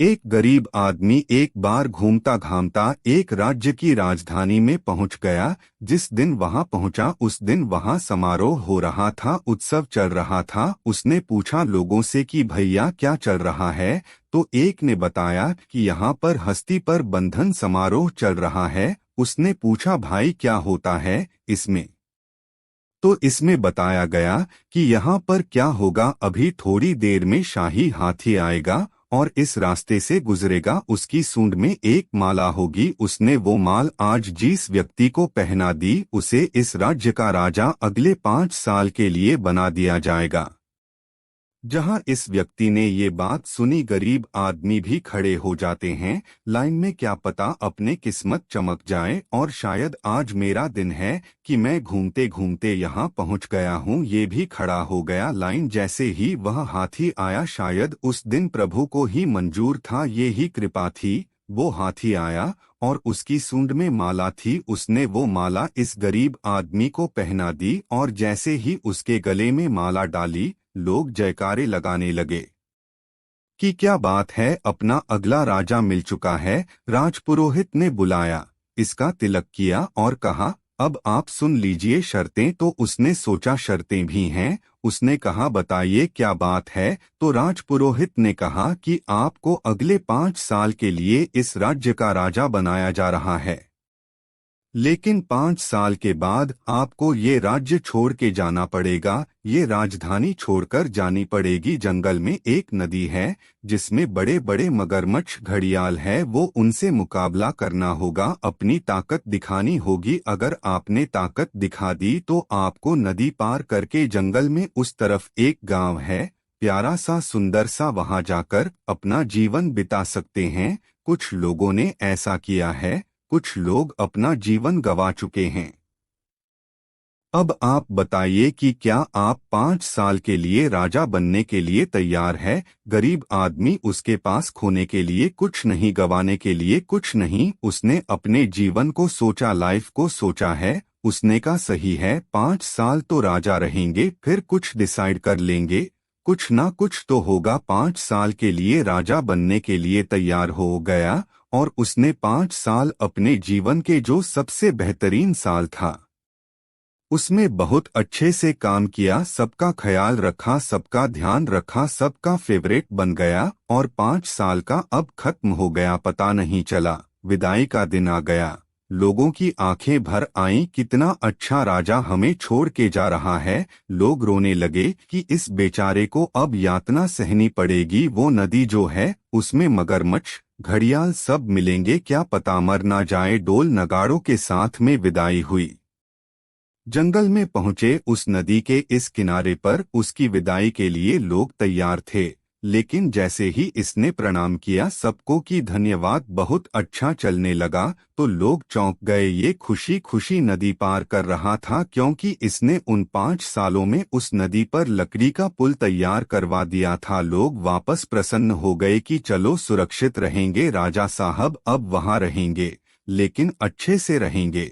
एक गरीब आदमी एक बार घूमता घामता एक राज्य की राजधानी में पहुंच गया। जिस दिन वहां पहुंचा उस दिन वहां समारोह हो रहा था, उत्सव चल रहा था। उसने पूछा लोगों से कि भैया क्या चल रहा है, तो एक ने बताया कि यहाँ पर हस्ती पर बंधन समारोह चल रहा है। उसने पूछा भाई क्या होता है इसमें, तो इसमें बताया गया कि यहाँ पर क्या होगा, अभी थोड़ी देर में शाही हाथी आएगा और इस रास्ते से गुजरेगा, उसकी सूंड में एक माला होगी। उसने वो माल आज जिस व्यक्ति को पहना दी उसे इस राज्य का राजा अगले 5 साल के लिए बना दिया जाएगा। जहां इस व्यक्ति ने ये बात सुनी गरीब आदमी भी खड़े हो जाते हैं लाइन में, क्या पता अपने किस्मत चमक जाए और शायद आज मेरा दिन है कि मैं घूमते घूमते यहाँ पहुँच गया हूँ। ये भी खड़ा हो गया लाइन। जैसे ही वह हाथी आया, शायद उस दिन प्रभु को ही मंजूर था, ये ही कृपा थी। वो हाथी आया और उसकी सूंड में माला थी। उसने वो माला इस गरीब आदमी को पहना दी और जैसे ही उसके गले में माला डाली, लोग जयकारे लगाने लगे कि क्या बात है, अपना अगला राजा मिल चुका है। राजपुरोहित ने बुलाया, इसका तिलक किया और कहा अब आप सुन लीजिए शर्तें। तो उसने सोचा शर्तें भी हैं। उसने कहा बताइए क्या बात है। तो राजपुरोहित ने कहा कि आपको अगले 5 साल के लिए इस राज्य का राजा बनाया जा रहा है, लेकिन 5 साल के बाद आपको ये राज्य छोड़ के जाना पड़ेगा। ये राजधानी छोड़कर जानी पड़ेगी। जंगल में एक नदी है जिसमें बड़े बड़े मगरमच्छ घड़ियाल है, वो उनसे मुकाबला करना होगा, अपनी ताकत दिखानी होगी। अगर आपने ताकत दिखा दी तो आपको नदी पार करके जंगल में उस तरफ एक गांव है, प्यारा सा सुंदर सा, वहां जाकर अपना जीवन बिता सकते हैं। कुछ लोगों ने ऐसा किया है, कुछ लोग अपना जीवन गंवा चुके हैं। अब आप बताइए कि क्या आप 5 साल के लिए राजा बनने के लिए तैयार है। गरीब आदमी, उसके पास खोने के लिए कुछ नहीं, गंवाने के लिए कुछ नहीं। उसने अपने जीवन को सोचा, लाइफ को सोचा है। उसने कहा सही है, 5 साल तो राजा रहेंगे, फिर कुछ डिसाइड कर लेंगे, कुछ ना कुछ तो होगा। 5 साल के लिए राजा बनने के लिए तैयार हो गया और उसने 5 साल अपने जीवन के जो सबसे बेहतरीन साल था उसमें बहुत अच्छे से काम किया, सबका ख्याल रखा, सबका ध्यान रखा, सबका फेवरेट बन गया। और 5 साल का अब खत्म हो गया, पता नहीं चला। विदाई का दिन आ गया, लोगों की आंखें भर आईं, कितना अच्छा राजा हमें छोड़ के जा रहा है। लोग रोने लगे कि इस बेचारे को अब यातना सहनी पड़ेगी। वो नदी जो है उसमें मगरमच्छ घड़ियाल सब मिलेंगे, क्या पता मर ना जाए। डोल नगाड़ों के साथ में विदाई हुई। जंगल में पहुंचे, उस नदी के इस किनारे पर उसकी विदाई के लिए लोग तैयार थे। लेकिन जैसे ही इसने प्रणाम किया सबको कि धन्यवाद, बहुत अच्छा चलने लगा, तो लोग चौंक गए। ये खुशी खुशी नदी पार कर रहा था क्योंकि इसने उन 5 सालों में उस नदी पर लकड़ी का पुल तैयार करवा दिया था। लोग वापस प्रसन्न हो गए कि चलो सुरक्षित रहेंगे, राजा साहब अब वहां रहेंगे, लेकिन अच्छे से रहेंगे।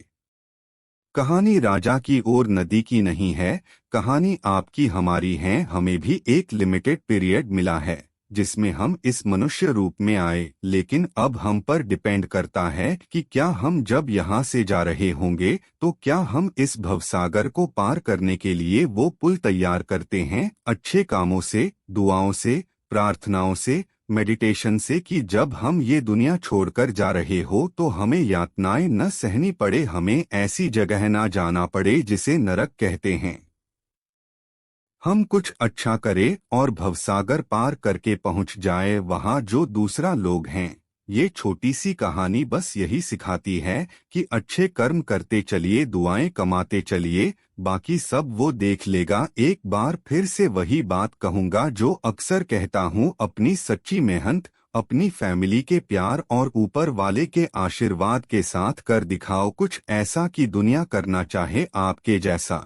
कहानी राजा की और नदी की नहीं है, कहानी आपकी हमारी है। हमें भी एक लिमिटेड पीरियड मिला है जिसमें हम इस मनुष्य रूप में आए, लेकिन अब हम पर डिपेंड करता है कि क्या हम जब यहाँ से जा रहे होंगे तो क्या हम इस भवसागर को पार करने के लिए वो पुल तैयार करते हैं, अच्छे कामों से, दुआओं से, प्रार्थनाओं से, मेडिटेशन से, कि जब हम ये दुनिया छोड़कर जा रहे हो तो हमें यातनाएं न सहनी पड़े, हमें ऐसी जगह ना जाना पड़े जिसे नरक कहते हैं। हम कुछ अच्छा करें और भवसागर पार करके पहुंच जाए वहां जो दूसरा लोग हैं। ये छोटी सी कहानी बस यही सिखाती है कि अच्छे कर्म करते चलिए, दुआएं कमाते चलिए, बाकी सब वो देख लेगा। एक बार फिर से वही बात कहूंगा जो अक्सर कहता हूँ, अपनी सच्ची मेहनत, अपनी फैमिली के प्यार और ऊपर वाले के आशीर्वाद के साथ कर दिखाओ कुछ ऐसा कि दुनिया करना चाहे आपके जैसा।